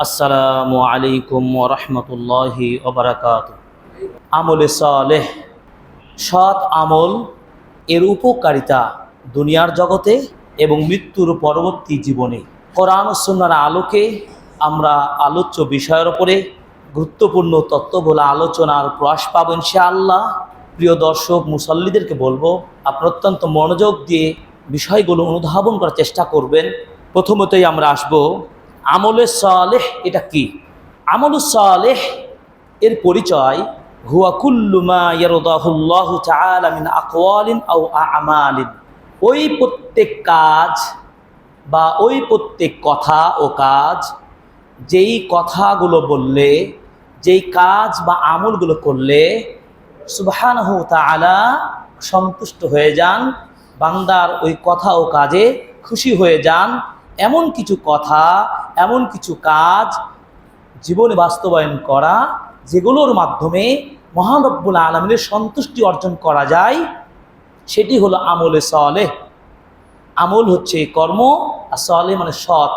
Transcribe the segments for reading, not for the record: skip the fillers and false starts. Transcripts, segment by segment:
আসসালামু আলাইকুম ওয়া রাহমাতুল্লাহি ওয়া বারাকাতুহু। আমলে সালেহ, সৎ আমল এর উপকারিতা দুনিয়ার জগতে এবং মৃত্যুর পরবর্তী জীবনে। কোরআন ও সুন্নাহর আলোকে আমরা আলোচ্য বিষয়ের উপরে গুরুত্বপূর্ণ তত্ত্ববহুল আলোচনার প্রয়াস পাব ইনশাআল্লাহ। প্রিয় দর্শক মুসল্লিদেরকে বলবো, আপনারা অত্যন্ত মনোযোগ দিয়ে বিষয়গুলো অনুধাবন করার চেষ্টা করবেন। প্রথমতই আমরা আসব আমলে সালেহ এটা কি। আমল সালেহ এর পরিচয় হুয়া কুল্লু মা ইয়ারদাহুল্লাহু তাআলা মিন আকওয়ালিন আও আমালিন। ওই প্রত্যেক কাজ বা ওই প্রত্যেক কথা ও কাজ, যেই কথাগুলো বললে, যেই কাজ বা আমলগুলো করলে সুবহানাহু তাআলা সন্তুষ্ট হয়ে যান, বান্দার ওই কথা ও কাজে খুশি হয়ে যান, এমন কিছু কথা, এমন কিছু কাজ জীবনে বাস্তবায়ন করা, যেগুলোর মাধ্যমে মহান রব্বুল আলামিনের সন্তুষ্টি অর্জন করা যায়, সেটি হলো আমলে সালেহ। আমল হচ্ছে কর্ম, আর সালেহ মানে সৎ,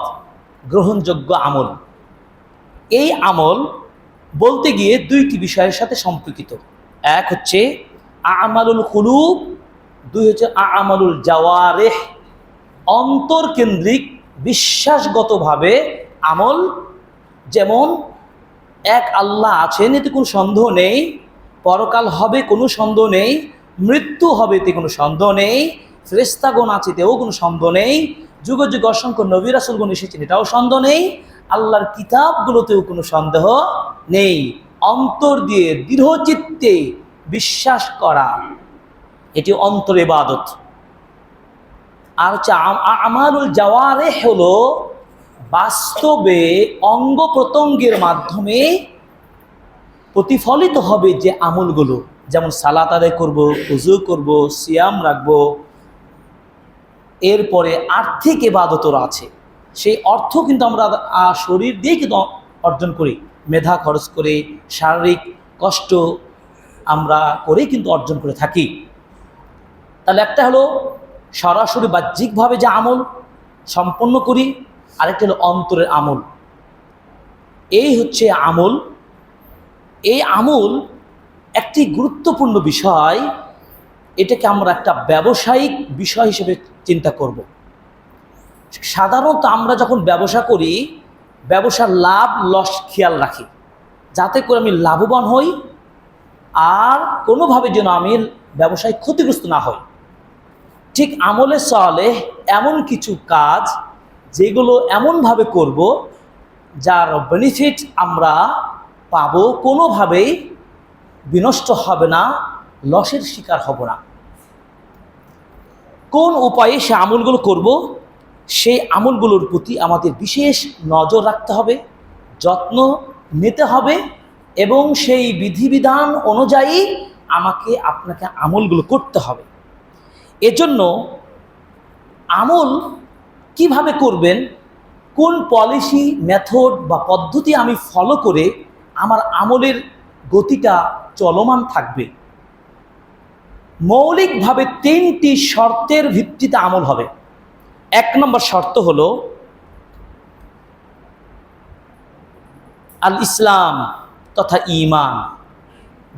গ্রহণযোগ্য আমল। এই আমল বলতে গিয়ে দুইটি বিষয়ের সাথে সম্পর্কিত। এক হচ্ছে আমালুল কুলুব, দুই হচ্ছে আমালুল জাওয়ারিহ, অন্তরকেন্দ্রিক বিশ্বাসগতভাবে আমল। যেমন এক আল্লাহ আছেন, এতে কোনো সন্দেহ নেই, পরকাল হবে কোনো সন্দেহ নেই, মৃত্যু হবে এতে কোনো সন্দেহ নেই, ফেরেশতাগণ আছে এতেও কোনো সন্দেহ নেই, যুগ যুগ অসংখ্য নবী রাসূলগণ এসেছেন এটাও সন্দেহ নেই, আল্লাহর কিতাবগুলোতেও কোনো সন্দেহ নেই। অন্তর দিয়ে দৃঢ় চিত্তে বিশ্বাস করা, এটি অন্তর ইবাদত। আর হচ্ছে আমালুল জাওয়ারিহ হলো বাস্তবে অঙ্গ প্রত্যঙ্গের মাধ্যমে প্রতিফলিত হবে যে আমলগুলো। যেমন সালাত আদায় করব, ওযু করব, সিয়াম রাখব, এরপরে আর্থিক ইবাদতও আছে। সেই অর্থ কিন্তু আমরা শরীর দিয়ে কিন্তু অর্জন করি, মেধা খরচ করে, শারীরিক কষ্ট আমরা করে কিন্তু অর্জন করে থাকি। তাহলে একটা হলো সরাসরি বাহ্যিকভাবে যে আমল সম্পন্ন করি, আরেকটা হলো অন্তরের আমল। এই হচ্ছে আমল। এই আমল একটি গুরুত্বপূর্ণ বিষয়। এটাকে আমরা একটা ব্যবসায়িক বিষয় হিসেবে চিন্তা করব। সাধারণত আমরা যখন ব্যবসা করি, ব্যবসার লাভ লস খেয়াল রাখি, যাতে করে আমি লাভবান হই আর কোনোভাবে যেন আমি ব্যবসায় ক্ষতিগ্রস্ত না হই। ঠিক আমলে সালেহ এমন কিছু কাজ যেগুলো এমনভাবে করব যার বেনিফিট আমরা পাবো, কোনোভাবেই বিনষ্ট হবে না, লসের শিকার হব না। কোন উপায়ে সে আমলগুলো করব, সেই আমলগুলোর প্রতি আমাদের বিশেষ নজর রাখতে হবে, যত্ন নিতে হবে, এবং সেই বিধিবিধান অনুযায়ী আমাকে আপনাকে আমলগুলো করতে হবে। এজন্য আমল কিভাবে করবেন, কোন পলিসি, মেথড বা পদ্ধতি আমি ফলো করে আমার আমলের গতিটা চলমান থাকবে। মৌলিকভাবে তিনটি শর্তের ভিত্তিতে আমল হবে। এক নম্বর শর্ত হলো আল ইসলাম তথা ঈমান।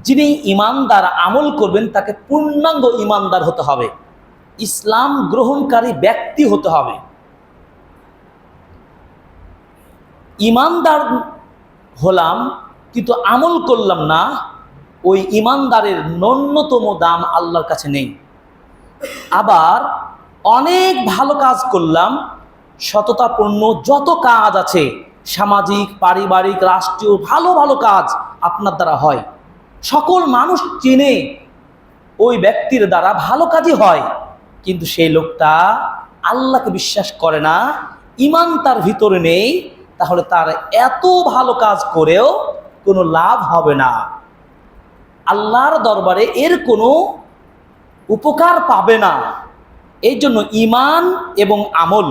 যিনি ঈমানদার আমল করবেন তাকে পূর্ণাঙ্গ ঈমানদার হতে হবে, ইসলাম গ্রহণকারী ব্যক্তি হতে হবে। ঈমানদার হলাম কিন্তু আমল করলাম না, ওই ঈমানদারের ন্যূনতম দাম আল্লাহর কাছে নেই। আবার অনেক ভালো কাজ করলাম, সততাপূর্ণ যত কাজ আছে, সামাজিক, পারিবারিক, রাষ্ট্রীয় ভালো ভালো কাজ আপনার দ্বারা হয়, সকল মানুষ চিনে, ওই ব্যক্তির দ্বারা ভালো কাজই হয়, কিন্তু সেই লোকটা আল্লাহকে বিশ্বাস করে না, ঈমান তার ভিতরে নেই, তাহলে তার এত ভালো কাজ করেও কোনো লাভ হবে না, আল্লাহর দরবারে এর কোনো উপকার পাবে না। এই জন্য ঈমান এবং আমল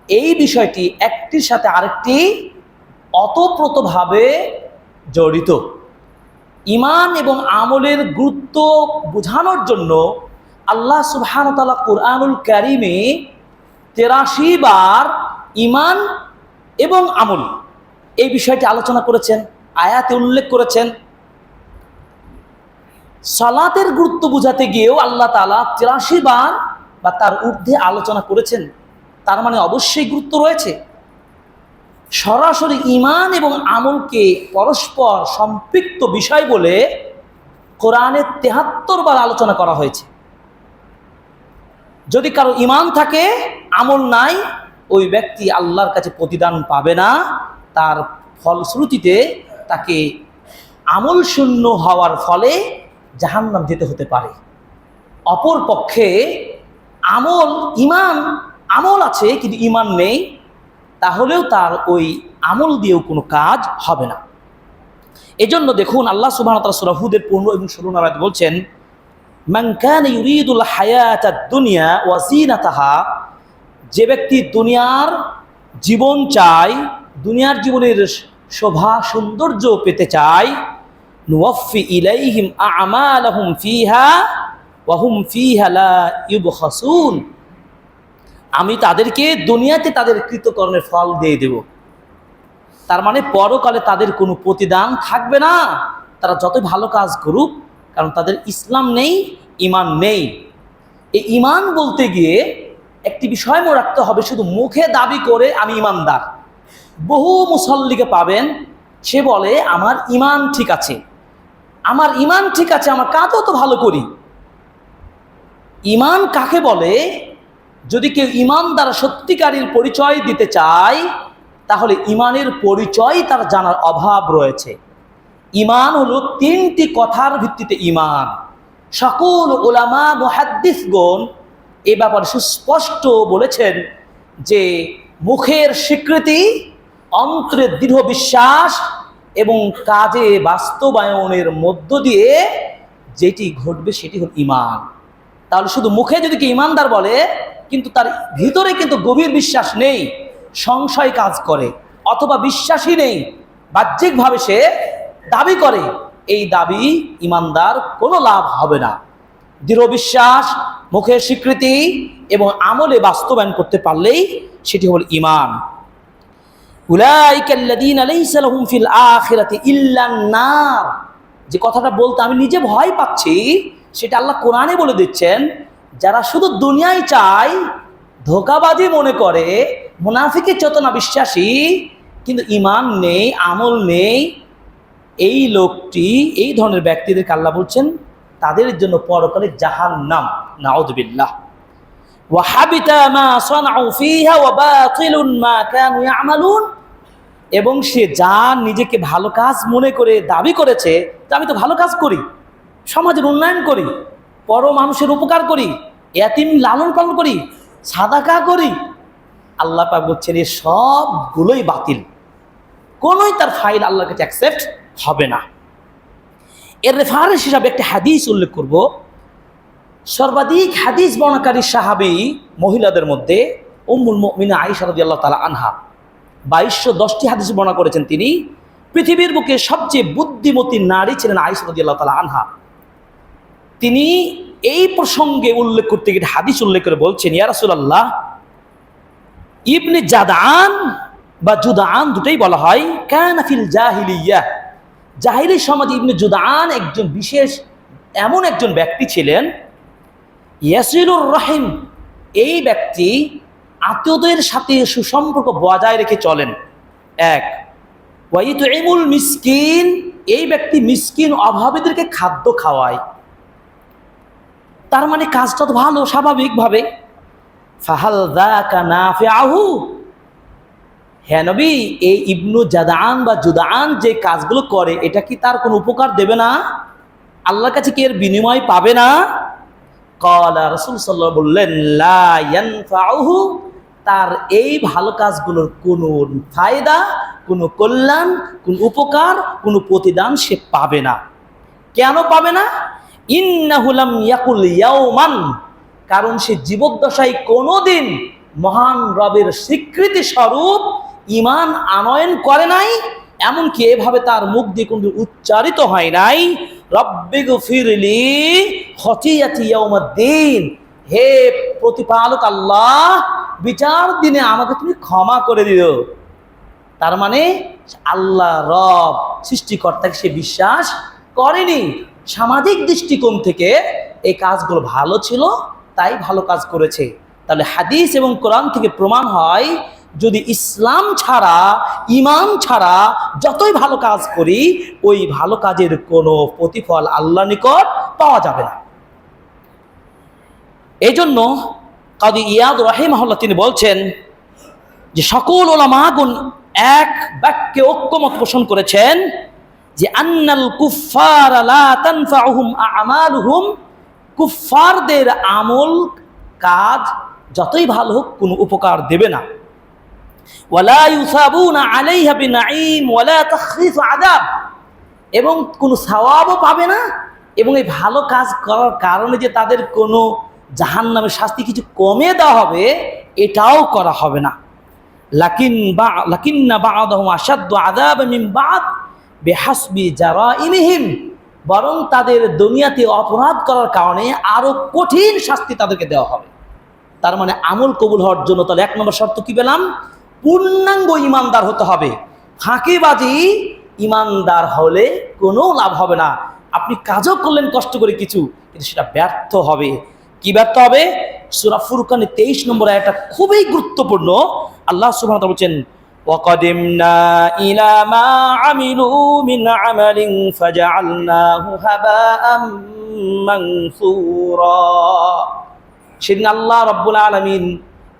এই বিষয়টি একটির সাথে আরেকটি ওতপ্রোতভাবে জড়িত। ঈমান এবং আমলের গুরুত্ব বোঝানোর জন্য আল্লাহ সুবহানাহু ওয়া তাআলা কুরআনুল কারীমে ৮৩ বার ঈমান এবং আমল এই বিষয়টি আলোচনা করেছেন, আয়াতে উল্লেখ করেছেন। সালাতের গুরুত্ব বুঝাতে গিয়েও আল্লাহ তাআলা ৮৩ বার বা তার ঊর্ধ্বে আলোচনা করেছেন। তার মানে অবশ্যই গুরুত্ব রয়েছে। সরাসরি ঈমান এবং আমলকে পরস্পর সম্পৃক্ত বিষয় বলে কোরআনে ৭৩ বার আলোচনা করা হয়েছে। যদি কারো ঈমান থাকে, আমল নাই, ওই ব্যক্তি আল্লাহর কাছে প্রতিদান পাবে না। তার ফলশ্রুতিতে তাকে আমল শূন্য হওয়ার ফলে জাহান্নাম যেতে হতে পারে। অপর পক্ষে আমল আছে কিন্তু ঈমান নেই, তাহলেও তার ওই আমল দিয়েও কোনো কাজ হবে না। এজন্য দেখুন আল্লাহ সুবহানাহু ওয়া তাআলা সূরা হুদের ১৫ এবং ১৬ নম্বর আয়াতে বলছেন, মান কানা ইউরিদুল হায়াতাদ দুনিয়া ওয়া যিনাতাহা, যে ব্যক্তি দুনিয়ার জীবন চায়, দুনিয়ার জীবনের শোভা সৌন্দর্য পেতে চায়, নুওয়াফি ইলাইহিম আ'মালাহুম ফিহা ওয়া হুম ফিহা লা ইউবখাসুন, আমি তাদেরকে দুনিয়াতে তাদের কৃতকর্মের ফল দিয়ে দেব। তার মানে পরকালে তাদের কোনো প্রতিদান থাকবে না, তারা যতই ভালো কাজ করুক, কারণ তাদের ইসলাম নেই, ঈমান নেই। এই ঈমান বলতে গিয়ে একটি বিষয় মনে রাখতে হবে, শুধু মুখে দাবি করে আমি ঈমানদার। বহু মুসল্লিকে পাবেন, সে বলে আমার ঈমান ঠিক আছে, আমার ঈমান ঠিক আছে, আমার কাজও তো ভালো করি। ঈমান কাকে বলে? যদি কেউ ঈমান দ্বারা সত্যিকারের পরিচয় দিতে চায়, তাহলে ঈমানের পরিচয় তার জানার অভাব রয়েছে। ঈমান হলো ৩টি কথার ভিত্তিতে ঈমান। সকল উলামা মুহাদ্দিসগণ এ ব্যাপারে সুস্পষ্ট বলেছেন যে মুখের স্বীকৃতি, অন্তরের দৃঢ় বিশ্বাস এবং কাজে বাস্তবায়নের মধ্য দিয়ে যেটি ঘটবে সেটি হল ঈমান। তাহলে শুধু মুখে যদি কি ঈমানদার বলে, কিন্তু তার ভিতরে কিন্তু গভীর বিশ্বাস নেই, সংশয় কাজ করে, অথবা বিশ্বাসই নেই, বাহ্যিকভাবে সে দাবি করে, এই দাবি ঈমানদার কোনো লাভ হবে না। দৃঢ় বিশ্বাস, মুখের স্বীকৃতি এবং আমলে বাস্তবায়ন করতে পারলেই সেটি হল ঈমান। উলাইকাল্লাযীনা লাইসা লাহুম ফিল আখিরাতি ইল্লান নার, যে কথাটা বলতে আমি নিজে ভয় পাচ্ছি, সেটা আল্লাহ কোরআনে বলে দিচ্ছেন। যারা শুধু দুনিয়ায় চায়, ধোঁকাবাজি মনে করে, মুনাফিকের চেতনা বিশ্বাসী, কিন্তু ঈমান নেই, আমল নেই, এই লোকটি, এই ধরনের ব্যক্তিদেরকে আল্লাহ বলছেন তাদের জন্য পরকালে জাহান্নাম, নাউযুবিল্লাহ। ওয়া হাবিতা মা সানাউ ফিহা ওয়া বাতিলুন মা কানু ইয়ামালুন, এবং সে যা নিজেকে ভালো কাজ মনে করে দাবি করেছে, যে আমি তো ভালো কাজ করি, সমাজের উন্নয়ন করি, পর মানুষের উপকার করি, ইয়াতিম লালন পালন করি, সাদাকা করি, আল্লাহ পাক বলছেন এই সবগুলোই বাতিল, কোনোই তার ফাইল আল্লাহর কাছে অ্যাকসেপ্ট হবে না। এর রেফারেন্স হিসাবে একটা হাদিস উল্লেখ করব। সর্বাধিক হাদিস বর্ণনাকারী সাহাবী মহিলাদের মধ্যে উম্মুল মুমিনিন আয়েশা রাদিয়াল্লাহু তাআলা আনহা 2210টি হাদিস বর্ণনা করেছেন। তিনি পৃথিবীর বুকে সবচেয়ে বুদ্ধিমতী নারী ছিলেন আয়েশা রাদিয়াল্লাহু তাআলা আনহা। তিনি এই প্রসঙ্গে উল্লেখ করতে গিয়ে হাদিস উল্লেখ করে বলছেন, ইয়া রাসূলুল্লাহ, ইবনে জাদআন বা জুদআন দুটোই বলা হয়, কানা ফিল জাহিলিয়াহ, জাহিলি সমাজে ইবনে জুদআন একজন বিশেষ এমন একজন ব্যক্তি ছিলেন, ইয়াসিলুর রহিম, এই ব্যক্তি আত্মীয়দের সাথে সুসম্পর্ক বজায় রেখে চলেন। এক, ওয়া ইতুইমুল মিসকিন, এই ব্যক্তি মিসকিন অভাবীদেরকে খাদ্য খাওয়ায়। তার মানে কাজটা তো ভালো, স্বাভাবিকভাবে। ফাহাল যাকা নাফিআহু, হে নবী, এই ইবনু জাদআন বা জুদআন যে কাজগুলো করে, এটা কি তার কোনো উপকার দেবে না? আল্লাহর কাছে কি এর বিনিময় পাবে না? ক্বালা, রাসূল সাল্লাল্লাহু আলাইহি ওয়াসাল্লাম বললেন, লা ইয়ানফাউহু, তার এই ভালো কাজগুলোর কোনো ফায়দা, কোনো কল্যাণ, কোনো উপকার, কোনো প্রতিদান সে পাবে না। কেন পাবে না? ইন্নাহু লাম ইয়াকুল ইয়াওমান, কারণ সে জীবদ্দশায় কোনোদিন মহান রবের স্বীকৃতি স্বরূপ ঈমান আনয়ন করে নাই, এমনকি এভাবে তার মুখ দিয়ে কোনো উচ্চারিত হয় নাই, রব্বিগফিরলি খতিয়াতি ইয়াউমিদ্দিন, হে প্রতিপালক আল্লাহ, বিচার দিনে আমাকে তুমি ক্ষমা করে দিও। তার মানে আল্লাহ রব সৃষ্টিকর্তাকে সে বিশ্বাস করেনি। সামাজিক দৃষ্টিকোণ থেকে এই কাজগুলো ভালো ছিল, তাই ভালো কাজ করেছে। তাহলে হাদিস এবং কোরআন থেকে প্রমাণ হয়, যদি ইসলাম ছাড়া, ঈমান ছাড়া যতই ভালো কাজ করি, ওই ভালো কাজের কোনো প্রতিফল আল্লাহর নিকট পাওয়া যাবে না। এই জন্য কাজী ইয়াদ রাহিমাহুল্লাহ তিনি বলছেন যে সকল উলামাগণ এক বাক্যে ঐক্যমত পোষণ করেছেন যে আন্নাল কুফফার লা তানফাউহুম আমালুহুম, কুফফারদের আমল কাজ যতই ভালো হোক কোনো উপকার দেবে না। ওয়ালা ইউসাবুনা আলাইহা বিনাঈম ওয়ালা তাখফিফ আযাব, এবং কোনো সওয়াবও পাবে না, এবং এই ভালো কাজ করার কারণে যে তাদের কোনো জাহান্নামের শাস্তি কিছু কমে দেওয়া হবে, এটাও করা হবে না। লাকিন্না বা'দাহুম আশাদ্দু আযাবান মিন বা'দ বিহাসবি জারাইমিহিম, বরং তাদের দুনিয়াতে অপরাধ করার কারণে আরো কঠিন শাস্তি তাদেরকে দেওয়া হবে। তার মানে আমল কবুল হওয়ার জন্য তাহলে 1 নম্বর শর্ত কি পেলাম? পূর্ণাঙ্গ ইমানদার হতে হবে। ফাঁকিবাজি ইমানদার হলে কোনো লাভ হবে না। আপনি কাজও করলেন কষ্ট করে কিছু, কিন্তু সেটা ব্যর্থ হবে। কি ব্যর্থ হবে? সূরা ফুরকানের 23 নম্বর আয়াতটা খুবই গুরুত্বপূর্ণ। আল্লাহ সুবহানাহু ওয়া তাআলা বলেন, ওয়াকাদিমনা ইলা মা আমিলু মিন আমালিন ফাজআলনাহু হাবাআম মানসুরা। সেদিন আল্লাহ রাব্বুল আলামিন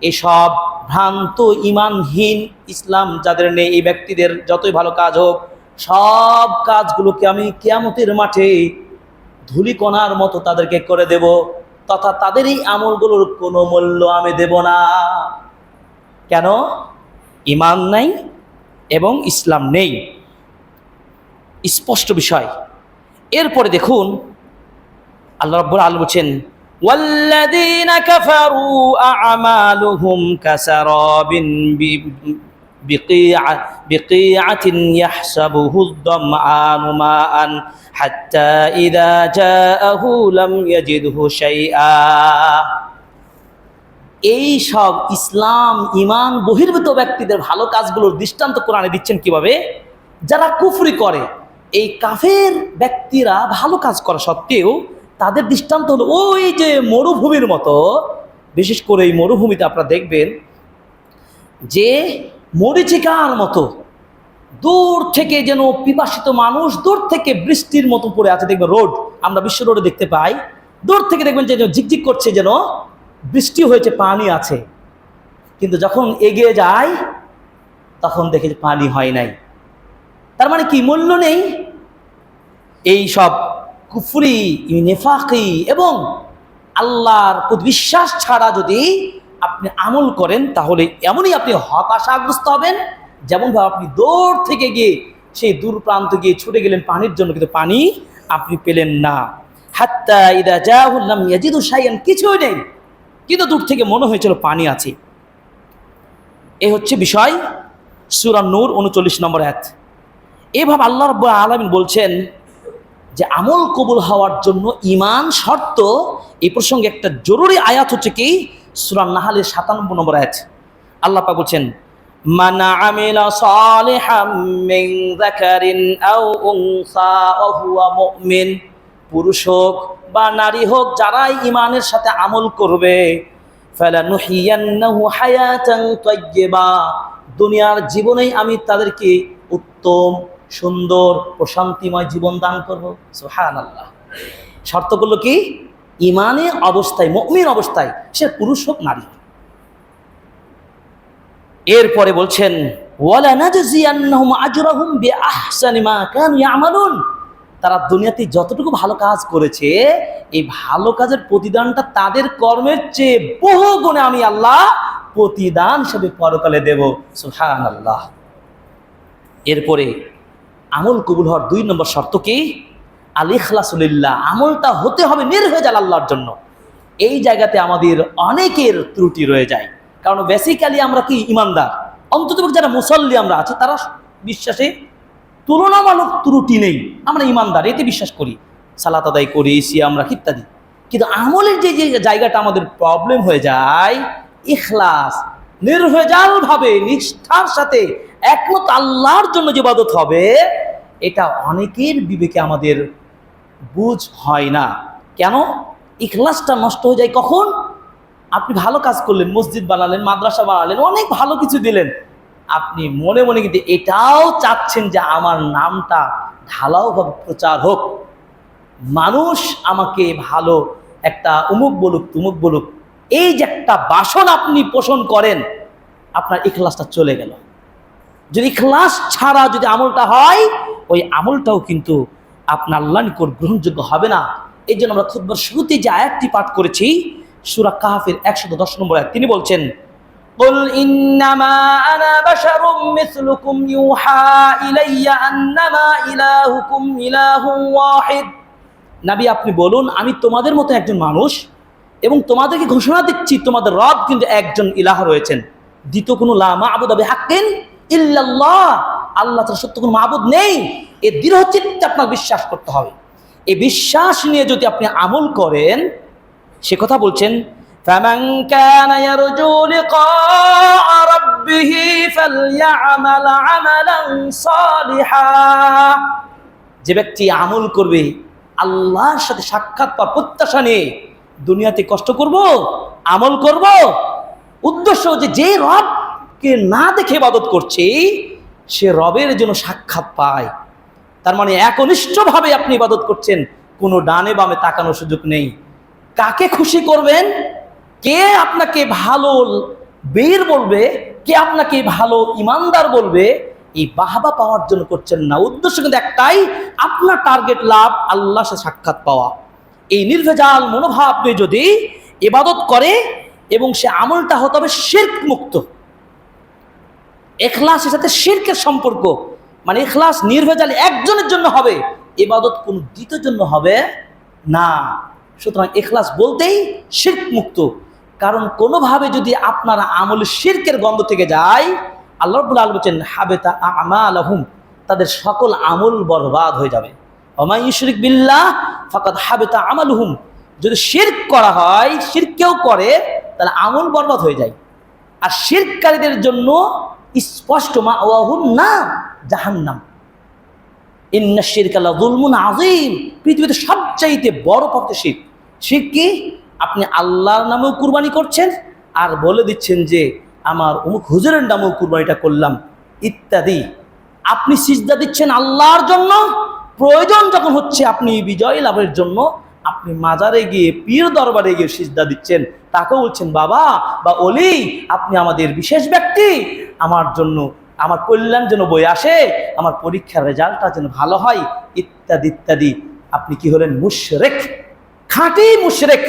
এসব ভ্রান্ত ঈমানহীন, ইসলাম যাদের নেই, এই ব্যক্তিদের যতই ভালো কাজ হোক, সব কাজগুলোকে আমি কিয়ামতের মাঠে ধূলিকণার মতো তাদেরকে করে দেব, তথা তাদের এই আমলগুলোর কোনো মূল্য আমি দেব না। কেন? ঈমান নাই এবং ইসলাম নেই, স্পষ্ট বিষয়। এরপরে দেখুন আল্লাহ রাব্বুল আলামিন বলেন, ওয়াল্লাযীনা কাফারু আ'মালুহুম কাসারাবিন বিকিআতিন ইয়াহসাবুহু আয-যামআনু মাআন হাত্তা ইযা জাআহু লাম ইয়াজিদহু শাইআ। এই সব ইসলাম ঈমান বহির্ভূত ব্যক্তিদের ভালো কাজগুলোর দৃষ্টান্ত কোরআনে দিচ্ছেন কিভাবে? যারা কুফরি করে, এই কাফের ব্যক্তিরা ভালো কাজ করা সত্ত্বেও তাদের দৃষ্টান্ত হলো ওই যে মরুভূমির মতো। বিশেষ করে এই মরুভূমিতে আপনারা দেখবেন যে মরীচিকার মতো দূর থেকে যেন পিপাসিত মানুষ দূর থেকে বৃষ্টির মতো পড়ে আছে। দেখবেন রোড, আমরা বিশ্ব রোডে দেখতে পাই, দূর থেকে দেখবেন যে ঝিকঝিক করছে, যেন বৃষ্টি হয়েছে, পানি আছে, কিন্তু যখন এগিয়ে যায় তখন দেখে যে পানি হয় নাই। তার মানে কি? মূল্য নেই। এই সব কুফরি, নেফাকি এবং আল্লাহর প্রতি বিশ্বাস ছাড়া যদি আপনি আমল করেন, তাহলে এমনই আপনি হতাশাগ্রস্ত হবেন, যেমনভাবে আপনি দূর থেকে গিয়ে সেই দূর প্রান্ত গিয়ে ছুটে গেলেন পানির জন্য, কিন্তু পানি আপনি পেলেন না। হাত্তা ইযা জাআহু লাম ইয়াজিদু শাইআন, কিছুই নেই, কিন্তু দূর থেকে মনে হয়েছিল পানি আছে। এই হচ্ছে বিষয়। সূরা নূর 39 নম্বর আয়াত। এভাবে আল্লাহ রাব্বুল আলামিন বলছেন যে আমল কবুল হওয়ার জন্য ঈমান শর্ত। এই প্রসঙ্গে একটা জরুরি আয়াত হচ্ছে কি? সূরা নাহলের 97 নম্বর আয়াত। আল্লাহ পাক বলছেন, মান আমিলা সালিহাম মিন যাকারিন আও উনসা ওয়া হুয়া মুমিন, পুরুষ হোক বা নারী হোক, যারাই ঈমানের সাথে আমল করবে, ফালানুহিয়ান্নাহু হায়াতান তাইয়্যিবা, দুনিয়ার জীবনেই আমি তাদেরকে উত্তম, সুন্দর, প্রশান্তিময় জীবন দান করব। সুবহানাল্লাহ। শর্তগুলো কি? ঈমানের অবস্থায়, মুমিন অবস্থায়, সে পুরুষ হোক নারী হোক। এরপরে বলছেন, ওয়ালা নাজজিয়ান্নাহুম আজরাহুম বিআহসানি মা কানু ইয়ামালুন, তারা দুনিয়াতে যতটুকু ভালো কাজ করেছে, এই ভালো কাজের প্রতিদানটা তাদের কর্মের চেয়ে বহু গুণে আমি আল্লাহ প্রতিদান হিসেবে পরকালে দেব। সুবহানাল্লাহ। এরপরে আমল কবুল হওয়ার 2 নম্বর শর্ত কি? আল ইখলাসু লিল্লাহ, আমলটা হতে হবে নির্ভেজাল আল্লাহর জন্য। এই জায়গাতে আমাদের অনেকের ত্রুটি রয়ে যায়, কারণ বেসিক্যালি আমরা কি? ঈমানদার। অন্তত যারা মুসল্লি আমরা আছি, তারা বিশ্বাসে তুলনামূলক ত্রুটি নেই, আমরা ঈমানদার, এতে বিশ্বাস করি, সালাত আদায় করি, সিয়াম রাখি ইত্যাদি। কিন্তু আমলের যে জায়গাটা আমাদের প্রবলেম হয়ে যায়, ইখলাস, নির্ভেজালভাবে নিষ্ঠার সাথে একমাত্র আল্লাহর জন্য যে ইবাদত হবে, এটা অনেকের বিবেকে আমাদের বুঝ হয় না। কেন? ইখলাসটা নষ্ট হয়ে যায় কখন? আপনি ভালো কাজ করলেন, মসজিদ বানালেন, মাদ্রাসা বানালেন, অনেক ভালো কিছু দিলেন, আপনি মনে মনে কিন্তু এটাও চাচ্ছেন যে আমার নামটা ঢালাওভাবে প্রচার হোক, মানুষ আমাকে ভালো একটা অমুক বলুক তুমুক বলুক। এই যে একটা বাসনা আপনি পোষণ করেন, আপনার ইখলাসটা চলে গেল। যদি ইখলাস ছাড়া যদি আমলটা হয়, ওই আমলটাও কিন্তু আপনার আল্লাহর নিকট গ্রহণযোগ্য হবে না। এই জন্য আমরা খুতবার শুরুতে যে আয়াতটি পাঠ করেছি, সূরা কাহফের 110 নম্বর আয়াত, তিনি বলছেন, قل إنما أنا بشر مثلكم يوحى إلي أنما إلهكم إله واحد। নবী আপনি বলুন, আমি তোমাদের মতো একজন মানুষ এবং তোমাদেরকে ঘোষণা দিচ্ছি তোমাদের রব কিন্তু একজন ইলাহ রয়েছেন, দ্বিতীয় কোনো লা মা'বুদা বিহাক্কিন ইল্লাল্লাহ, আল্লাহ ছাড়া সত্য কোনো মাবুদ নেই। এ দৃঢ় চিত্তে আপনার বিশ্বাস করতে হবে। এই বিশ্বাস নিয়ে যদি আপনি আমল করেন, সে কথা বলছেন, ফামান কানা ইয়ারজু লিকাআ রাব্বিহি ফালইআমাল আমালান সালিহা। যে ব্যক্তি আমল করবে আল্লাহর সাথে সাক্ষাৎ পাওয়ার প্রত্যাশা নিয়ে, দুনিয়াতে কষ্ট করব, আমল করব, উদ্দেশ্য যে রবকে না দেখে ইবাদত করছে সে রবের জন্য সাক্ষাৎ পায়। তার মানে একনিষ্ঠভাবে আপনি ইবাদত করছেন, কোনো ডানে বামে তাকানোর সুযোগ নেই। কাকে খুশি করবেন, কে আপনাকে ভালো বীর বলবে, কে আপনাকে ভালো ইমানদার বলবে, এই বাহবা পাওয়ার জন্য করছেন না। উদ্দেশ্য কিন্তু একটাই, আপনার টার্গেট লাভ, আল্লাহর সাথে সাক্ষাৎ পাওয়া। এই নির্ভেজাল মনোভাব নিয়ে যদি ইবাদত করে এবং সে আমলটা হতে হবে শিরক মুক্ত, ইখলাসের সাথে শিরকের সম্পর্ক, মানে ইখলাস নির্ভেজাল একজনের জন্য হবে, ইবাদত কোন দ্বিতীয় জন্য হবে না। সুতরাং ইখলাস বলতেই শিরক মুক্ত। কারণ কোনোভাবে যদি আপনার আমল শিরকের গন্ধ থেকে যায়, আল্লাহ রাব্বুল আলামিন বলেন হাবিতা আমালুহুম, তাদের সকল আমল বরবাদ হয়ে যাবে। ওয়া মান ইউশরিক বিল্লাহ ফাকাদ হাবিতা আমালুহুম, যদি শিরক করা হয়, শিরক কেউ করে, তাহলে আমল বরবাদ হয়ে যায়। আর শিরককারীদের জন্য স্পষ্ট মাওয়াহুন না জাহান্নাম। ইন্নাশ শিরকা লাযুলমুন আযীম, পৃথিবীতে সবচাইতে বড় পাপ শিরক। শিরক কি? আপনি আল্লাহর নামেও কুরবানি করছেন আর বলে দিচ্ছেন যে আমার অমুক হুজুরের নামেও কুরবানিটা করলাম ইত্যাদি। আপনি সিজদা দিচ্ছেন আল্লাহর জন্য, প্রয়োজন যখন হচ্ছে আপনি বিজয় লাভের জন্য আপনি মাজারে গিয়ে, পীর দরবারে গিয়ে সিজদা দিচ্ছেন, তাকে বলছেন বাবা বা ওলি আপনি আমাদের বিশেষ ব্যক্তি, আমার জন্য, আমার কল্যাণ যেন বই আসে, আমার পরীক্ষার রেজাল্টটা যেন ভালো হয় ইত্যাদি ইত্যাদি। আপনি কি হলেন? মুশরিক, খাঁটি মুশরিক।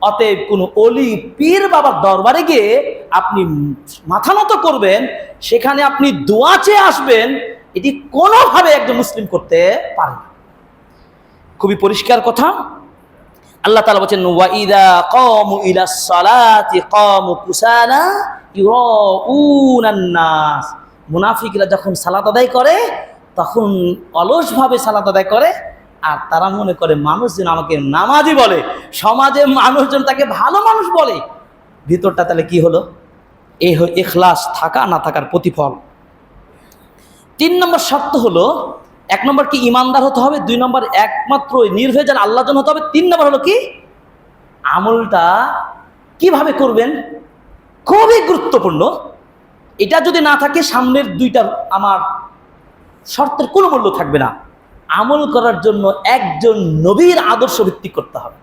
অতএব কোনো অলি পীর বাবার দরবারে গিয়ে আপনি মাথা নত করবেন, সেখানে আপনি দোয়া চেয়ে আসবেন, এটি কোনোভাবে একজন মুসলিম করতে পারে না। খুবই পরিষ্কার কথা। আল্লাহ তাআলা বলেন ওয়া ইযা কামু ইলাস সালাতি কামু কুসালা ইউরাউনান নাস। মুনাফিকরা যখন সালাত আদায় করে তখন অলসভাবে সালাত আদায় করে, আর তারা মনে করে মানুষ যেন আমাকে নামাজি বলে, সমাজে মানুষজন তাকে ভালো মানুষ বলে। ভিতরটা তাহলে কি হলো? এই ইখলাস থাকা না থাকার প্রতিফল। 3 নম্বর শর্ত হলো, 1 নম্বর কি ইমানদার হতে হবে, 2 নম্বর একমাত্র নির্ভেজাল আল্লাহর জন্য হতে হবে, 3 নম্বর হলো কি আমলটা কিভাবে করবেন, খুবই গুরুত্বপূর্ণ। এটা যদি না থাকে সামনের 2টা আমার শর্তের কোনো মূল্য থাকবে না। আমল করার জন্য একজন নবীর আদর্শ ভিত্তিক করতে হবে।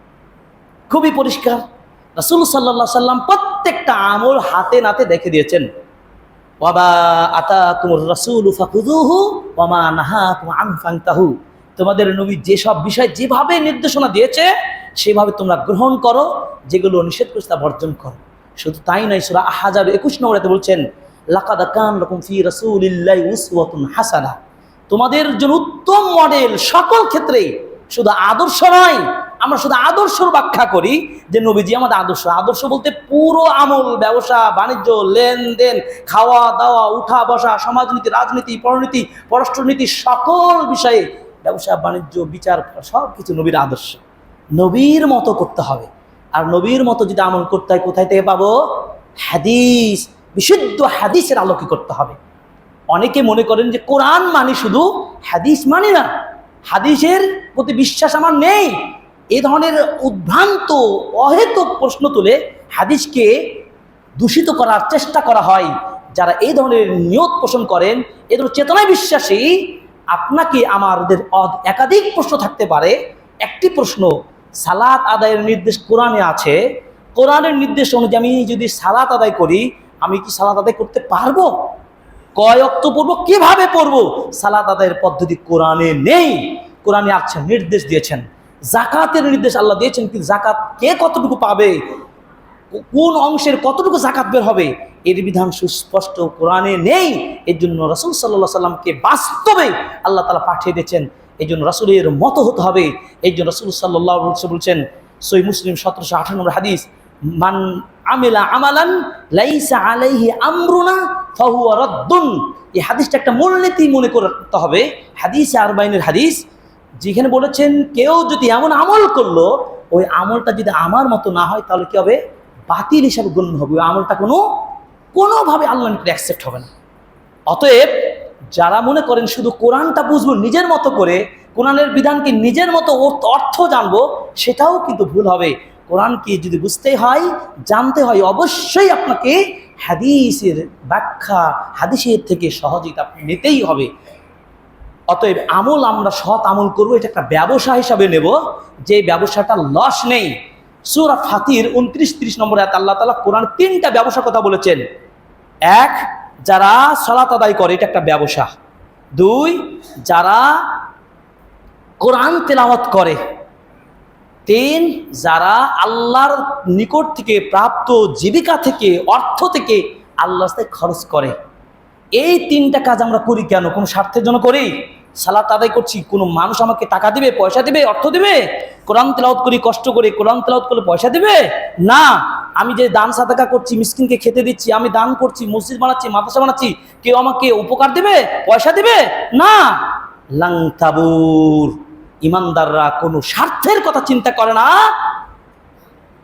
খুবই পরিষ্কার। রাসূল সাল্লাল্লাহু আলাইহি সাল্লাম প্রত্যেকটা আমল হাতে নাতে দেখে দিয়েছেন। ওয়াবা আতাকুমুর রাসূলু ফাখুযুহু ওয়া মা নাহাকুম আনহু ফান্তাহু। তোমাদের নবী যেসব বিষয় যেভাবে নির্দেশনা দিয়েছে সেভাবে তোমরা গ্রহণ করো, যেগুলো নিষেধ করেছে তা বর্জন করো। শুধু তাই নয়, সূরা আহজাব 21 নম্বরে বলছেন লাকাদ কানা লাকুম ফি রাসূলিল্লাহি উসওয়াতুন হাসানাহ, তোমাদের জন্য উত্তম মডেল সকল ক্ষেত্রেই, শুধু আদর্শ নয়। আমরা শুধু আদর্শর ব্যাখ্যা করি যে নবীজি আমাদের আদর্শ। আদর্শ বলতে পুরো আমল, ব্যবসা বাণিজ্য, লেনদেন, খাওয়া দাওয়া, উঠা বসা, সমাজনীতি, রাজনীতি, পরনীতি, পররাষ্ট্রনীতি, সকল বিষয়ে ব্যবসা বাণিজ্য বিচার সব কিছু নবীর আদর্শ। নবীর মতো করতে হবে। আর নবীর মতো যদি আমল করতে হয় কোথায় থেকে পাবো? হাদিস, বিশুদ্ধ হাদিসের আলোকে করতে হবে। অনেকে মনে করেন যে কোরআন মানে শুধু হাদিস মানে না, হাদিসের প্রতি বিশ্বাস আমার নেই, এই ধরনের উদ্ভ্রান্ত অহেতুক প্রশ্ন তুলে হাদিসকে দূষিত করার চেষ্টা করা হয়। যারা এই ধরনের নিয়ত পোষণ করেন, এই ধরনের চেতনায় বিশ্বাসী, আপনাকে আমাদের একাধিক প্রশ্ন থাকতে পারে। একটি প্রশ্ন, সালাত আদায়ের নির্দেশ কোরআনে আছে, কোরআনের নির্দেশ অনুযায়ী আমি যদি সালাত আদায় করি, আমি কি সালাত আদায় করতে পারবো? কয় ওয়াক্ত পড়বো, কিভাবে পড়বো? সালাত আদায়ের পদ্ধতি কোরআনে নেই। কোরআনে আছে, নির্দেশ দিয়েছেন। জাকাতের নির্দেশ আল্লাহ দিয়েছেন, কিন্তু জাকাত কে কতটুকু পাবে, কোন অংশের কতটুকু জাকাত বের হবে, এর বিধান সুস্পষ্ট কোরআনে নেই। এর জন্য রাসূল সাল্লাল্লাহু আলাইহি সাল্লামকে বাস্তবে আল্লাহ তাআলা পাঠিয়ে দিয়েছেন। এই জন্য রাসূলের মতো হতে হবে। এই জন্য রাসূল সাল্লাল্লাহু আলাইহি ওয়াসাল্লাম বলছেন, সহিহ মুসলিম 1758 নম্বর হাদিস, মান আমিলা আমালান লাইসা আলাইহি আমরুনা ফাহুয়া রাদ্দুন। এই হাদিসটা একটা মূলনীতি মনে করতে হবে, হাদিসে আরবাইনের হাদিস, যেখানে বলেছেন কেউ যদি এমন আমল করলো, ওই আমলটা যদি আমার মতো না হয়, তাহলে কি হবে? বাতিল হিসাবে গণ্য হবে। ওই আমলটা কোনোভাবে আল্লাহর নিকট অ্যাকসেপ্ট হবে না। অতএব যারা মনে করেন শুধু কোরআনটা বুঝবো নিজের মতো করে, কোরআনের বিধানকে নিজের মতো অর্থ জানবো, সেটাও কিন্তু ভুল হবে। কোরআনকে যদি বুঝতে হয়, জানতে হয়, অবশ্যই আপনাকে হাদিসের ব্যাখ্যা, হাদিসের থেকে সহযোগিতা নিতেই হবে। অতএব আমল আমরা সৎ আমল করবো, এটা একটা ব্যবসা হিসাবে নেব, যে ব্যবসাটা লস নেই। সূরা ফাতির 29-30 নম্বর আয়াত আল্লাহ তাআলা কোরআন 3টা ব্যবসার কথা বলেছেন। 1, যারা সালাত আদায় করে, এটা একটা ব্যবসা। 2, যারা কোরআন তেলাওয়াত করে। 3, যারা আল্লাহর নিকট থেকে প্রাপ্ত জীবিকা থেকে, অর্থ থেকে আল্লাহর রাস্তায় খরচ করে। এই 3টা কাজ আমরা করি কেন? কোনো স্বার্থের জন্য করি? সালাত আদায় করছি, কোনো মানুষ আমাকে টাকা দিবে, পয়সা দিবে, অর্থ দিবে? কোরআন তেলাওয়াত করি কষ্ট করে, কোরআন তেলাওয়াত করলে পয়সা দিবে? না। আমি যে দান সাদাকা করছি, মিসকিনকে খেতে দিচ্ছি, আমি দান করছি, মসজিদ বানাচ্ছি, মাদ্রাসা বানাচ্ছি, কেউ আমাকে উপকার দিবে, পয়সা দিবে? না। লাং তাবুর, ইমানদাররা কোনো স্বার্থের কথা চিন্তা করে না,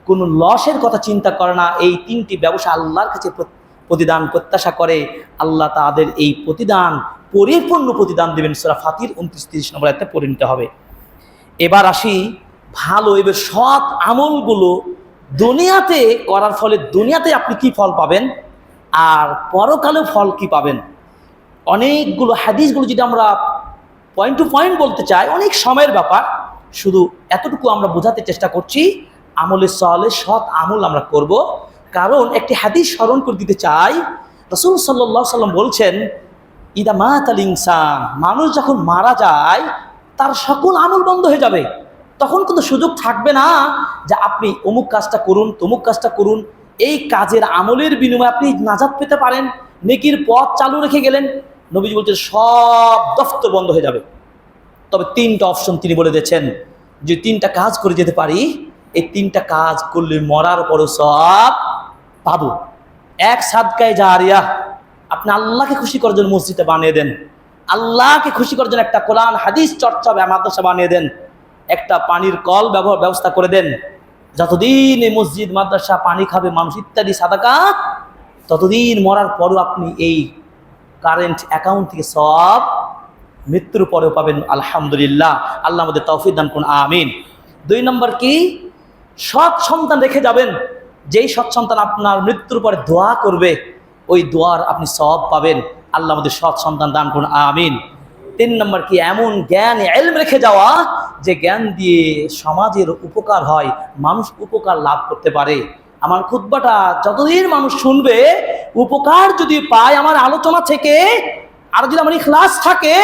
কোনো লসের কথা চিন্তা করে না। এই 3টি ব্যবসা আল্লাহর কাছে প্রতিদান প্রত্যাশা করে। আল্লাহ তাদের এই প্রতিদান, পরিপূর্ণ প্রতিদান দেবেন। সূরা ফাতির 29-30 নম্বর আয়াতে পড়ে নিতে হবে। এবার আসি এবার সৎ আমলগুলো দুনিয়াতে করার ফলে দুনিয়াতে আপনি কি ফল পাবেন, আর পরকালেও ফল কি পাবেন। অনেকগুলো হাদিসগুলো যদি আমরা পয়েন্ট টু পয়েন্ট বলতে চাই, অনেক সময়ের ব্যাপার, শুধু এতটুকু আমরা বোঝাতে চেষ্টা করছি। আমলে সালেহ, সৎ আমল আমরা করব। কারণ একটি হাদিস স্মরণ করে দিতে চাই। রাসূল সাল্লাল্লাহু আলাইহি ওয়াসাল্লাম বলছেন, ইদা মাতাল ইনসান, মানুষ যখন মারা যায়, তার সকল আমল বন্ধ হয়ে যাবে। তখন কিন্তু সুযোগ থাকবে না যে আপনি অমুক কাজটা করুন, তমুক কাজটা করুন, এই কাজের আমলের বিনিময়ে আপনি নাজাত পেতে পারেন, নেকির পথ চালু রেখে গেলেন। নবীজি বলছেন সব দফতর বন্ধ হয়ে যাবে। তবে 3টা অপশন তিনি বলে দিয়েছেন, যে 3টা কাজ করে যেতে পারি, এই 3টা কাজ করলে মরার পরও সব পাবো। 1, সাদকায়ে জারিয়া, আপনি আল্লাহকে খুশি করার জন্য মসজিদটা বানিয়ে দেন, আল্লাহকে খুশি করার জন্য একটা কোরআন হাদিস চর্চা মাদ্রাসা বানিয়ে দেন, একটা পানির কল ব্যবস্থা করে দেন। যতদিন এই মসজিদ মাদ্রাসা পানি খাবে মানুষ ইত্যাদি সাদাকা, ততদিন মরার পরও আপনি এই কারেন্ট অ্যাকাউন্ট থেকে সব মৃত্যুর পরেও পাবেন। আলহামদুলিল্লাহ, আল্লাহ আমাদের তৌফিক দান করুন, আমিন। 2 নম্বর কি? সৎ সন্তান রেখে যাবেন, যেই সৎ সন্তান আপনার মৃত্যুর পরে দোয়া করবে, ওই দোয়ার আপনি সওয়াব পাবেন। আল্লাহ আমাদের সৎ সন্তান দান করুন, আমিন। 3 নম্বর কি? এমন জ্ঞান, ইলম রেখে যাওয়া, যে জ্ঞান দিয়ে সমাজের উপকার হয়, মানুষ উপকার লাভ করতে পারে। আমার খুতবাটা যতদিন মানুষ শুনবে, উপকার যদি পায় আমার আলোচনা থেকে, আর যদি আমার ইখলাস থাকে,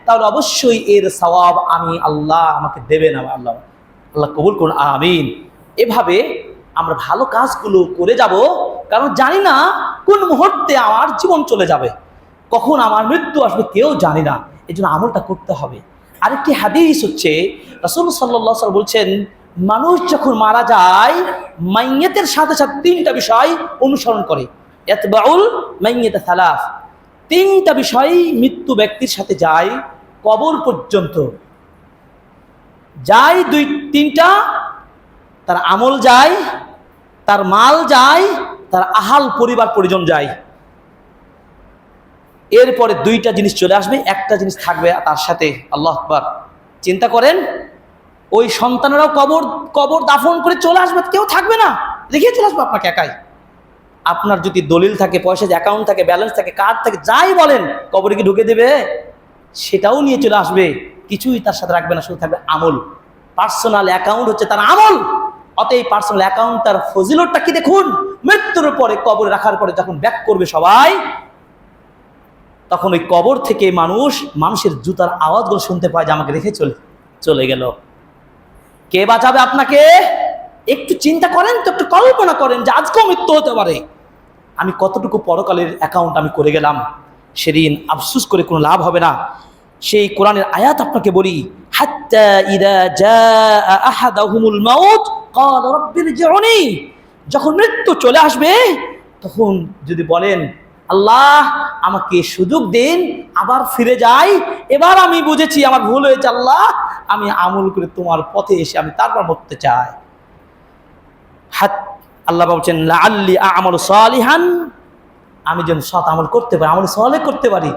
তাহলে অবশ্যই এর সওয়াব আমি আল্লাহ আমাকে দেবেন। আল্লাহ কবুল করুন, আমিন। এভাবে আমরা ভালো কাজগুলো করে যাব, কারণ জানি না কোন মুহূর্তে আমার জীবন চলে যাবে, কখন আমার মৃত্যু আসবে কেউ জানি না। এই জন্য আমলটা করতে হবে। আরেকটি হাদিস হচ্ছে, রাসূল সাল্লাল্লাহু আলাইহি ওয়াসাল্লাম বলছেন, মানুষ যখন মারা যায়, মাইয়াতের সাথে সাথে 3টা বিষয় অনুসরণ করে। ইতবাউল মাইয়াত সালাস, 3টা বিষয় মৃত্যু ব্যক্তির সাথে যায় কবর পর্যন্ত। যায় 3টা, তার আমল যায়, তার মাল যায়, তার আহাল পরিবার পরিজন যায়। এরপরে দুইটা জিনিস চলে আসবে, একটা জিনিস থাকবে তার সাথে। আল্লাহু আকবার। চিন্তা করেন, ওই সন্তানেরাও কবর দাফন করে চলে আসবে, কেউ থাকবে না, রেখে চলে আসবে আপনাকে একাই। আপনার যদি দলিল থাকে, পয়সা অ্যাকাউন্ট থাকে, ব্যালেন্স থাকে, কার্ড থাকে, যাই বলেন, কবরে কি ঢুকে দেবে? সেটাও নিয়ে চলে আসবে, কিছুই তার সাথে রাখবে না, শুধু থাকবে আমল। পার্সোনাল অ্যাকাউন্ট হচ্ছে তার আমল। অতএব পার্সোনাল অ্যাকাউন্ট তার ফজিলতটা কি দেখুন, মৃত্যুর পরে কবরে রাখার পরে যখন ব্যাক করবে সবাই, তখন ওই কবর থেকে মানুষের জুতার আওয়াজগুলো শুনতে পায় যে আমাকে রেখে চলে গেল। কে বাঁচাবে আপনাকে? একটু চিন্তা করেন তো, একটু কল্পনা করেন যে আজকেও মৃত্যু হতে পারে, আমি কতটুকু পরকালের অ্যাকাউন্ট আমি করে গেলাম। সেদিন আফসোস করে কোনো লাভ হবে না। সেই কোরআনের আয়াত আপনাকে বলি, হাত্তা ইযা জাআ আহাদাহুমুল মাউত ক্বালা রাব্বিরজিউনি, যখন মৃত্যু চলে আসবে তখন যদি বলেন, আল্লাহ আমাকে সুযোগ দিন, আবার ফিরে যাই, এবার আমি বুঝেছি আমার ভুল হয়েছে, আল্লাহ আমি আমল করে তোমার পথে এসে আমি তারপর মরতে চাই। আল্লাহ বলছেন লাআল্লি আ'মালু সালিহান, আমি যেন সৎ আমল করতে পারি, আমল সালেহ করতে পারি।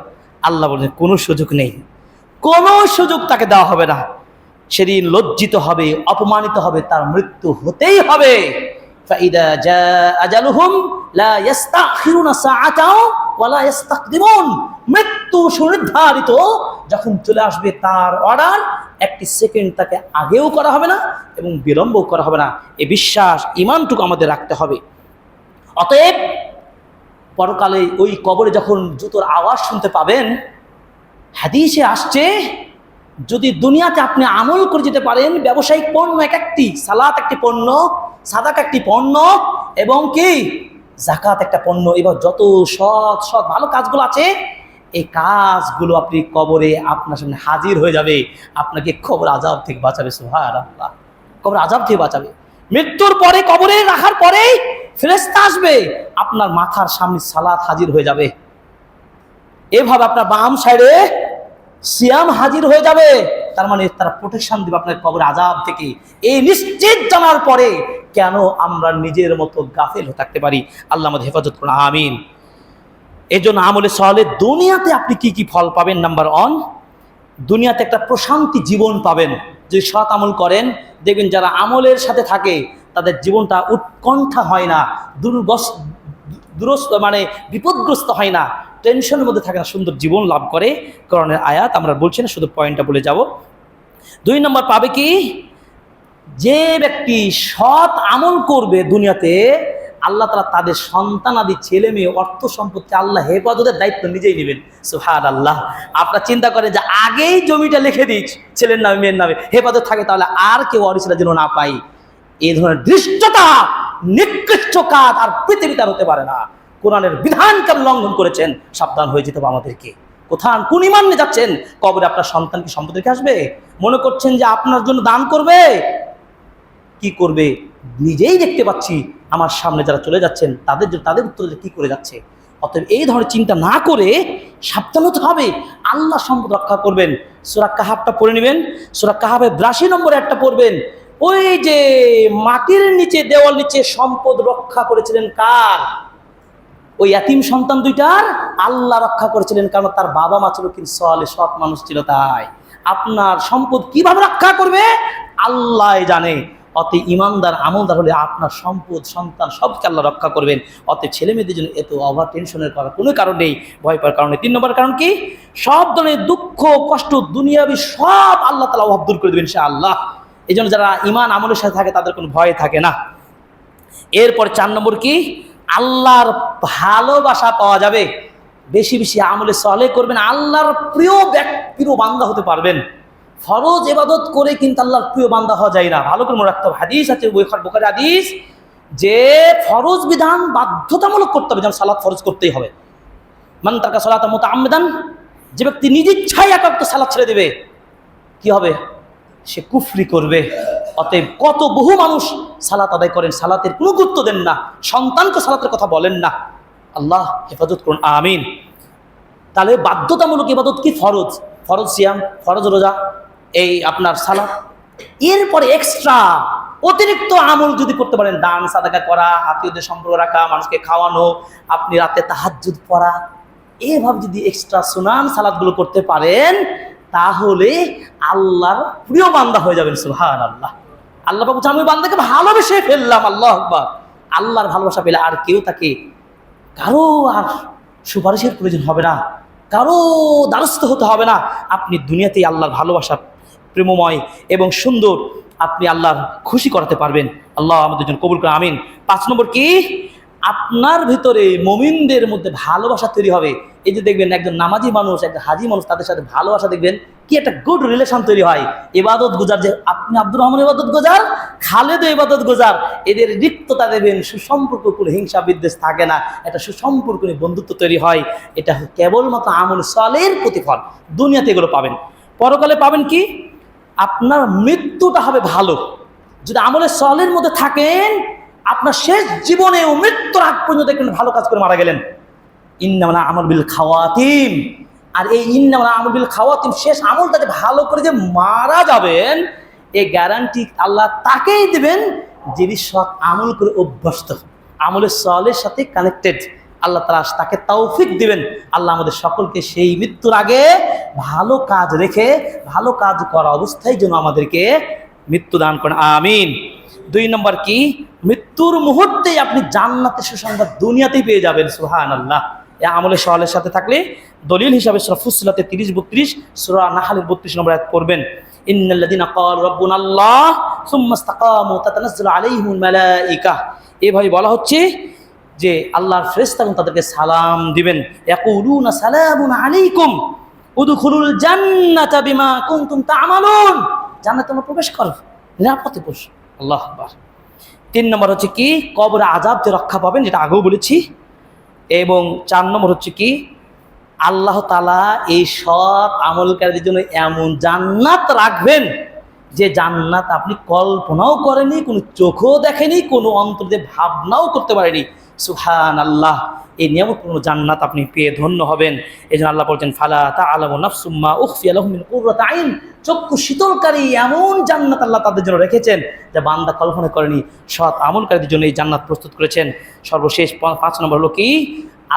আল্লাহ বলছেন কোনো সুযোগ নেই, কোনো সুযোগ তাকে দেওয়া হবে না। সেদিন লজ্জিত হবে, অপমানিত হবে, তার মৃত্যু হতেই হবে। ফাইদা জাআ আজালুহুম লা ইস্তাখিরুনা সাআতাও ওয়া লা ইস্তাকদিমুন, মৃত্যু সুনির্ধারিত যখন চলে আসবে তার অর্ডার, একটি সেকেন্ড তাকে আগেও করা হবে না এবং বিলম্বও করা হবে না। এই বিশ্বাস, ইমানটুকু আমাদের রাখতে হবে। অতএব পরকালে ওই কবরে যখন জুতোর আওয়াজ শুনতে পাবেন, হাদিসে আসছে যদি দুনিয়াতে আপনি আমল করে যেতে পারেন, ব্যবসায়িক পণ্য একটি, সালাত একটি পণ্য, সাদাকা একটি পণ্য, এবং কি যাকাত একটা পণ্য, এবার যত সৎ ভালো কাজগুলো আছে, এই কাজগুলো আপনি কবরে আপনার সামনে হাজির হয়ে যাবে, আপনাকে কবর আযাব থেকে বাঁচাবে। সুবহানাল্লাহ, কবর আযাব থেকে বাঁচাবে। মৃত্যুর পরে কবরে রাখার পরেই ফেরেশতা আসবে, আপনার মাথার সামনে সালাত হাজির হয়ে যাবে, এভাবে আপনার বাম সাইডে সিয়াম হাজির হয়ে যাবে। তার মানে তারা প্রোটেকশন দিবে আপনার কবর আযাব থেকে। এই নিশ্চিত জানার পরে কেন আমরা নিজের মতো গাফেল হয়ে থাকতে পারি? আল্লাহ আমাদের হেফাজত করুন, আমিন। এই জন্য আমলে সালেহ দুনিয়াতে আপনি কি কি ফল পাবেন? নাম্বার 1, দুনিয়াতে একটা প্রশান্তি জীবন পাবেন। যদি সৎ আমল করেন, দেখবেন যারা আমলের সাথে থাকে তাদের জীবনটা উৎকণ্ঠা হয় না, মানে বিপদগ্রস্ত হয় না, টেনশনের মধ্যে থাকে না, সুন্দর জীবন লাভ করে। কোরআনের আয়াত আমরা বলছি না, শুধু পয়েন্টটা বলে যাব। 2 নম্বর পাবে কি, যে ব্যক্তি সৎ আমল করবে দুনিয়াতে, আল্লাহ তাআলা তাদের সন্তানাদি, ছেলে মেয়ে, অর্থ সম্পত্তি আল্লাহ হেফাজতের দায়িত্ব নিজেই নেবেন। সুবহানাল্লাহ। আপনারা চিন্তা করেন যে আগেই জমিটা লিখে দিই ছেলের নামে, মেয়ের নামে, হেফাজত থাকে, তাহলে আর কেউ ওয়ারিসরা যেন না পাই। এই ধরনের দৃষ্টতা, নিকৃষ্ট কাজ আর পৃথিবীতে আর হতে পারে না। কোরআনের বিধানকে লঙ্ঘন করেছেন, সাবধান হয়ে যেতে হবে আমাদেরকে। কোন ইমান নিয়ে যাচ্ছেন? কবরে আপনার সন্তান কি সম্পদ রেখে আসবে? মনে করছেন যে আপনার জন্য দান করবে? কি করবে? নিজেই দেখতে পাচ্ছি আমার সামনে যারা চলে যাচ্ছেন তাদের উত্তর কি করে যাচ্ছে। অতএব এই ধরনের চিন্তা না করে সাবধান হতে হবে, আল্লাহ সম্পদ রক্ষা করবেন। সূরা কাহাফটা পড়ে নেবেন, সূরা কাহাফের 82 নম্বরে একটা পড়বেন। ওই যে মাটির নিচে, দেওয়াল নিচে সম্পদ রক্ষা করেছিলেন কার? ওই ইয়াতীম সন্তান দুইটার আল্লাহ রক্ষা করেছিলেন, কারণ তার বাবা মা ছিল কিন্তু সালেহ, সৎ মানুষ ছিল। তাই আপনার সম্পদ কিভাবে রক্ষা করবে আল্লাহ জানে। অতএব ইমানদার, আমলদার হলে আপনার সম্পদ, সন্তান সবকে আল্লাহ রক্ষা করবেন। অতএব ছেলে মেয়েদের জন্য এত ওভার টেনশনের করার কোনো কারণ নেই, ভয় পাওয়ার কারণ নেই। 3 নম্বর কারণ কি, সব ধরনের দুঃখ কষ্ট দুনিয়াবি সব আল্লাহ তাআলা অভাব দূর করে দেবেন ইনশাআল্লাহ। এই জন্য যারা ইমান আমলের সাথে থাকে তাদের কোনো ভয় থাকে না। এরপর 4 নম্বর কি, আল্লাহর ভালোবাসা পাওয়া যাবে। বেশি বেশি আমলে সালেহ করবেন, আল্লাহর প্রিয় বান্দা হতে পারবেন। ফরজ ইবাদত করে কিন্তু আল্লাহর প্রিয় বান্দা হওয়া যায় না। ভালো করে মনে রাখতে হবে, হাদিস আছে বুখারী হাদিস, যে ফরজ বিধান বাধ্যতামূলক করতে হবে, যেমন সালাত ফরজ করতেই হবে। মান তারকা সালাতা মুতাআম্মিদান, যে ব্যক্তি নিজ ইচ্ছায় একান্ত সালাত ছেড়ে দেবে, কি হবে? সে কুফরি করবে। অতএব বহু মানুষ সালাত আদায় করেন, সালাতের কোনো গুরুত্ব দেন না, সন্তানকে সালাতের কথা বলেন না। আল্লাহ হেফাজত করুন, আমিন। তাহলে বাধ্যতামূলক ইবাদত কি? ফরজ সিয়াম, ফরজ রোজা, এই আপনার সালাত। এরপরে এক্সট্রা অতিরিক্ত আমল যদি করতে পারেন, দান সাদাকা করা, আত্মীয়দের সম্পর্ক রাখা, মানুষকে খাওয়ানো, আপনি রাতে তাহাজ্জুদ পড়া, এভাবে যদি এক্সট্রা সুনান সালাতগুলো করতে পারেন তাহলে আল্লাহর প্রিয় বান্দা হয়ে যাবেন। সুবহানাল্লাহ। আল্লাহ বলছে আমি বান্দাকে ভালোবেসে ফেললাম। আল্লাহু আকবার। আল্লাহর ভালোবাসা পেলে আর কেউ তাকে কারো আর সুপারিশের প্রয়োজন হবে না, কারো দ্বারস্থ হতে হবে না। আপনি দুনিয়াতেই আল্লাহর ভালোবাসা প্রেমময় এবং সুন্দর আপনি আল্লাহর খুশি করাতে পারবেন। আল্লাহ আমাদের জন্য কবুল করে, আমিন। 5 নম্বর কি, আপনার ভিতরে মুমিনদের মধ্যে ভালোবাসা তৈরি হবে। এই যে দেখবেন একজন নামাজি মানুষ, একজন হাজি মানুষ, তাদের সাথে ভালোবাসা দেখবেন কি একটা গুড রিলেশন তৈরি হয়। ইবাদত গুজার, যে আপনি আব্দুর রহমান ইবাদত গুজার, খালেদ ইবাদত গুজার, এদের রিক্ততা দেবেন, সুসম্পর্ক, কোনো হিংসা বিদ্বেষ থাকে না, একটা সুসম্পর্ক নিয়ে বন্ধুত্ব তৈরি হয়। এটা কেবলমাত্র আমল সালের প্রতিফল। দুনিয়াতে এগুলো পাবেন, পরকালে পাবেন কি, আপনার মৃত্যুটা হবে ভালো। যদি আমলের সালের মধ্যে থাকেন, আপনার শেষ জীবনেও মৃত্যুর আগ পর্যন্ত দেখবেন ভালো কাজ করে মারা গেলেন। ইন্নামাল আমালু বিল খাওয়াতিম। আর এই ইন্নামাল আমালু বিল খাওয়াতিম, শেষ আমলটাকে ভালো করে যে মারা যাবেন, এই গ্যারান্টি আল্লাহ তাকেই দিবেন যিনি সৎ আমল করে অভ্যস্ত, আমলের সালের সাথে কানেক্টেড। আল্লাহ তাআলা তাকে তৌফিক দিবেন। আল্লাহ আমাদের সকলকে সেই মৃত্যুর আগে ভালো কাজ রেখে ভালো কাজ করা অবস্থায় যেন আমাদেরকে মৃত্যু দান করেন, আমিন। 2 নম্বর কি, মৃত্যুর মুহূর্তেই আপনি জান্নাতের সুসংবাদ দুনিয়াতেই পেয়ে যাবেন। সুবহানাল্লাহ। এই আমলের সওয়ালের সাথে থাকলে দলিল হিসাবে সূরা ফুসসিলাতে 30-32, সূরা নাহলের 32 নম্বর আয়াত পড়বেন। ইন্নাল্লাযীনা ক্বালু রাব্বুনাল্লাহ সুম্মা ইসতাকামু তাতানাজ্জালু আলাইহিমুল মালায়েকা। এভাবে বলা হচ্ছে যে আল্লাহর ফেরেশতাগণ তাদেরকে সালাম দিবেন। ইয়াকুলুনা সালামুন আলাইকুম উদখুলুল জান্নাতা বিমা কুনতুম তা'মালুন। জান্নাতে তোমরা প্রবেশ করো, নিরাপদে বসো। আল্লাহু আকবার। 3 নম্বর হচ্ছে কি, কবরে আযাব থেকে রক্ষা পাবেন, যেটা আগেও বলেছি। এবং 4 নম্বর হচ্ছে কি, আল্লাহ তাআলা এই সৎ আমলকারীদের জন্য এমন জান্নাত রাখবেন যে জান্নাত আপনি কল্পনাও করেনি, কোনো চোখও দেখেনি, কোনো অন্তর দিয়ে ভাবনাও করতে পারেনি। সুবহানাল্লাহ। এই নিয়ামতপূর্ণ জান্নাত আপনি পেয়ে ধন্য হবেন। এই জন্য আল্লাহ বলছেন ফালা তা'লামু নাফসুম মা উখফিয়া লাহুম মিন কুররাতি আইন। চক্ষু শীতলকারী এমন জান্নাত আল্লাহ তাদের জন্য রেখেছেন যা বান্দা কল্পনা করেনি। সৎ আমলকারীদের জন্য এই জান্নাত প্রস্তুত করেছেন। সর্বশেষ 5 নম্বর হলো কি,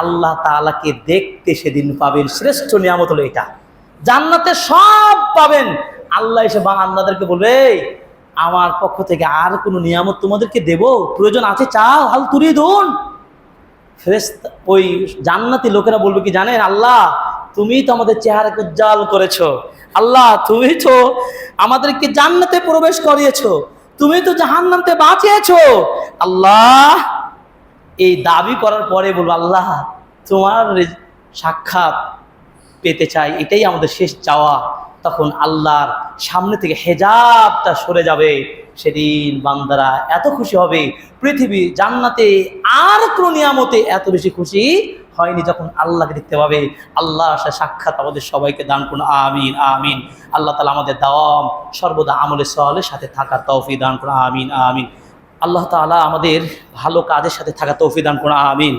আল্লাহ তাআলাকে দেখতে সেদিন পাবেন। শ্রেষ্ঠ নিয়ামত হলো এটা। জান্নাতে সব পাবেন। আল্লাহ এসে বান্দাদেরকে বলবে আমার পক্ষ থেকে আর কোনো নিয়ামত তোমাদেরকে দেব, প্রয়োজন আছে, চাও, হাল তুরিদুন। ফেরেশতা ওই জান্নাতি লোকেরা বলবে কি জানেন, আল্লাহ তুমি তো আমাদের চেহারাকে উজ্জ্বল করেছো, আল্লাহ তুমি তো আমাদেরকে জান্নাতে প্রবেশ করিয়েছো, তুমি তো জাহান্নাম থেকে বাঁচিয়েছো। আল্লাহ এই দাবি করার পরে বলবো আল্লাহ তোমার সাক্ষাৎ পেতে চাই, এটাই আমাদের শেষ চাওয়া। তখন আল্লাহর সামনে থেকে হেজাবটা সরে যাবে। সেদিন বান্দারা এত খুশি হবে, পৃথিবী জান্নাতে আর কোনো নিয়ামতে এত বেশি খুশি হয়নি যখন আল্লাহকে দেখতে পাবে। আল্লাহ সাক্ষাৎ আমাদের সবাইকে দান করুন, আমিন আমিন। আল্লাহ তাআলা আমাদের দাওয়াম সর্বদা আমলে সালের সাথে থাকার তৌফিক দান করুন, আমিন আমিন। আল্লাহ তাআলা আমাদের ভালো কাজের সাথে থাকার তৌফিক দান করুন, আমিন।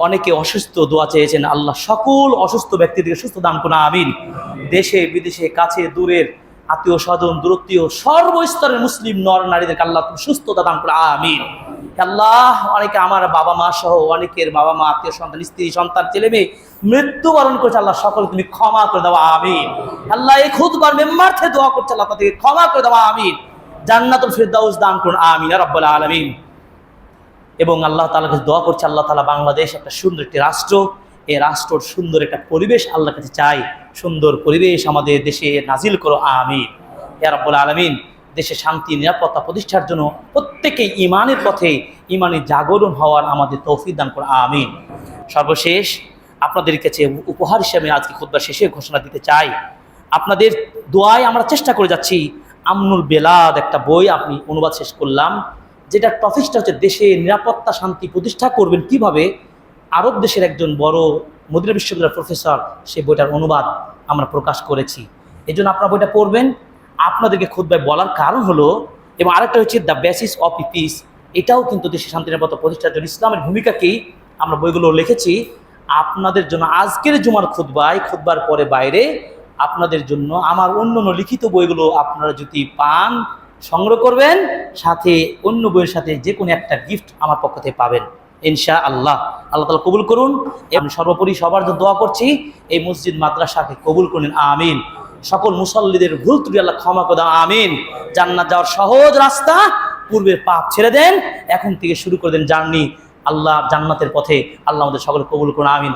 অনেকে অসুস্থ, দোয়া চেয়েছেন, আল্লাহ সকল অসুস্থ ব্যক্তিদেরকে সুস্থ দান করুন, আমিন। দেশে বিদেশে কাছে দূরের আত্মীয় স্বজন দূরত্বীয় সর্বস্তরের মুসলিম নর নারীদেরকে আল্লাহ তুমি সুস্থতা দান করুন, আমিন। আল্লাহ অনেকে আমার বাবা মা সহ অনেকের বাবা মা, আত্মীয় সন্তান, স্ত্রী সন্তান, ছেলে মেয়ে মৃত্যুবরণ করছে, আল্লাহ সকল তুমি ক্ষমা করে দেওয়া, আমিন। আল্লাহ এই খুতবার মেম্বার থেকে দোয়া করছে, আল্লাহ তাদেরকে ক্ষমা করে দেওয়া, আমিন। জান্নাতুল ফিরদাউস দান করুন, আমিন ইয়া রাব্বাল আলামিন। এবং আল্লাহ তাআলার কাছে দোয়া করছে, আল্লাহ তাআলা বাংলাদেশ একটা সুন্দর একটি রাষ্ট্র, এই রাষ্ট্রর সুন্দর একটা পরিবেশ আল্লাহর কাছে চাই, সুন্দর পরিবেশ আমাদের দেশে নাজিল করো, আমিন ইয়া রাব্বুল আলামিন। দেশে শান্তি নিরাপত্তা প্রতিষ্ঠার জন্য প্রত্যেকেই ইমানের পথে ইমানি জাগরণ হওয়ার আমাদের তৌফিক দান করো, আমিন। সর্বশেষ আপনাদের কাছে উপহার হিসেবে আজকে খুতবা শেষে ঘোষণা দিতে চাই, আপনাদের দোয়ায় আমরা চেষ্টা করে যাচ্ছি। আমনুল বেলাদ একটা বই আপনি অনুবাদ শেষ করলাম, যেটা টপিকটা হচ্ছে দেশে নিরাপত্তা শান্তি প্রতিষ্ঠা করবেন কিভাবে। আরব দেশের একজন বড় মদিনা বিশ্ববিদ্যালয়ের প্রফেসর সেই বইটার অনুবাদ আমরা প্রকাশ করেছি। এই জন্য আপনারা বইটা পড়বেন। আপনাদেরকে খুতবায় বলার কারণ হলো, এবং আরেকটা হচ্ছে দ্য বেসিস অফ পিস, এটাও কিন্তু দেশে শান্তি নিরাপত্তা প্রতিষ্ঠার জন্য ইসলামের ভূমিকাকেই আমরা বইগুলো লিখেছি আপনাদের জন্য। আজকের জুমার খুতবার পরে বাইরে আপনাদের জন্য আমার অন্য লিখিত বইগুলো আপনারা যদি পান সংগ্রহ করবেন, সাথে অন্য বইয়ের সাথে যে কোনো একটা গিফট আমার পক্ষ থেকে পাবেন। ইনশাআল্লাহ। আল্লাহ তাআলা কবুল করুন। আমি সর্বোপরি সবার জন্য দোয়া করছি, এই মসজিদ মাদ্রাসাকে কবুল করুন, আমিন। সকল মুসল্লিদের ভুল ত্রুটি আল্লাহ ক্ষমা করে দাও, আমিন। জান্নাত যাওয়ার সহজ রাস্তা, পূর্বের পাপ ছেড়ে দেন, এখন থেকে শুরু করে দেন জার্নি আল্লাহ জান্নাতের পথে। আল্লাহ আমাদের সকল কবুল করুন, আমিন।